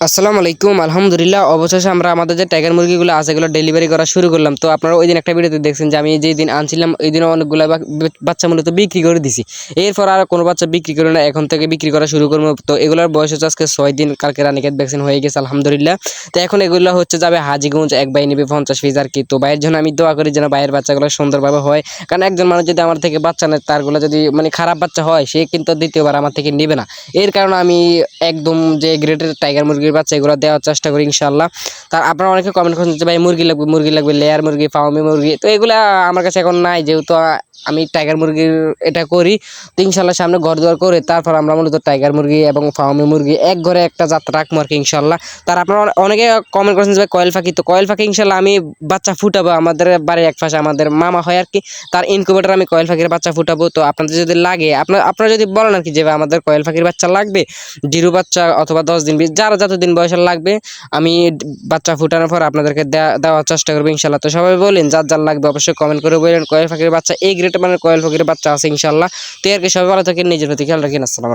আসসালামু আলাইকুম। আলহামদুলিল্লাহ অবশেষে আমরা আমাদের যে টাইগার মুরগিগুলো আছে এগুলো ডেলিভারি করা শুরু করলাম। তো আপনারা ওইদিন একটা ভিডিওতে দেখছেন যে আমি যেই দিন আনছিলাম ওই দিনও অনেকগুলো বাচ্চা মূলত বিক্রি করে দিছি। এরপর আর কোনো বাচ্চা বিক্রি করে না, এখন থেকে বিক্রি করা শুরু করবো। তো এগুলোর বয়স হচ্ছে আজকে 6 দিন, কালকে রানিকেট ভ্যাকসিন হয়ে গেছে আলহামদুলিল্লাহ। তো এখন এগুলো হচ্ছে যাবে হাজীগঞ্জ, এক ভাই নেবে 50 পিস আর কি। তো ভাইয়ের জন্য আমি দোয়া করি যেন ভাইয়ের বাচ্চাগুলো সুন্দরভাবে হয়, কারণ একজন মানুষ যদি আমার থেকে বাচ্চা নেয় তারগুলো যদি মানে খারাপ বাচ্চা হয় সে কিন্তু দ্বিতীয়বার আমার থেকে নেবে না। এর কারণে আমি একদম যে গ্রেটের টাইগার মুরগির বাচ্চা এগুলো দেওয়ার চেষ্টা করি ইনশাআল্লাহ। তার আপনারা অনেকে কমেন্ট করছেন যে ভাই মুরগি লাগবে লেয়ার মুরগি, ফার্মি মুরগি। তো এগুলা আমার কাছে এখন নাই, যেহেতু আমি টাইগার মুরগির এটা করি। তো ইনশাআল্লাহ সামনে ঘর দুয়ার করে তারপর আমরা মূলত টাইগার মুরগি এবং ফার্মি মুরগি এক ঘরে একটা যাত্রা রাখবো আর কি ইনশাআল্লাহ। তার আপনারা অনেকে কমেন্ট করছেন যে ভাই কয়েল পাখি, তো কয়েল পাখি ইনশাআল্লাহ আমি বাচ্চা ফুটাবো। আমাদের বাড়ির এক পাশে আমাদের মামা হয় আর কি, তার ইনকিউবেটর আমি কয়েল পাখির বাচ্চা ফুটাবো। তো আপনাদের যদি লাগে আপনারা যদি বলেন আর কি যে ভাই আমাদের কয়েল পাখির বাচ্চা লাগবে, জিরো বাচ্চা অথবা 10 দিন, যারা যতদিন বয়সের লাগবে আমি বাচ্চা ফুটানোর পর আপনাদেরকে দেওয়ার চেষ্টা করবো ইনশাল্লাহ। তো সবাই বলেন যার যার লাগবে অবশ্যই কমেন্ট করে বলেন। কয়েল পাখির বাচ্চা এই গ্রেড মানের কয়েল পাখির বাচ্চা আছে ইনশাল্লাহ। তো আর কি সবাই ভালো থাকেন, নিজের প্রতি খেয়াল রাখেন। আসসালাম।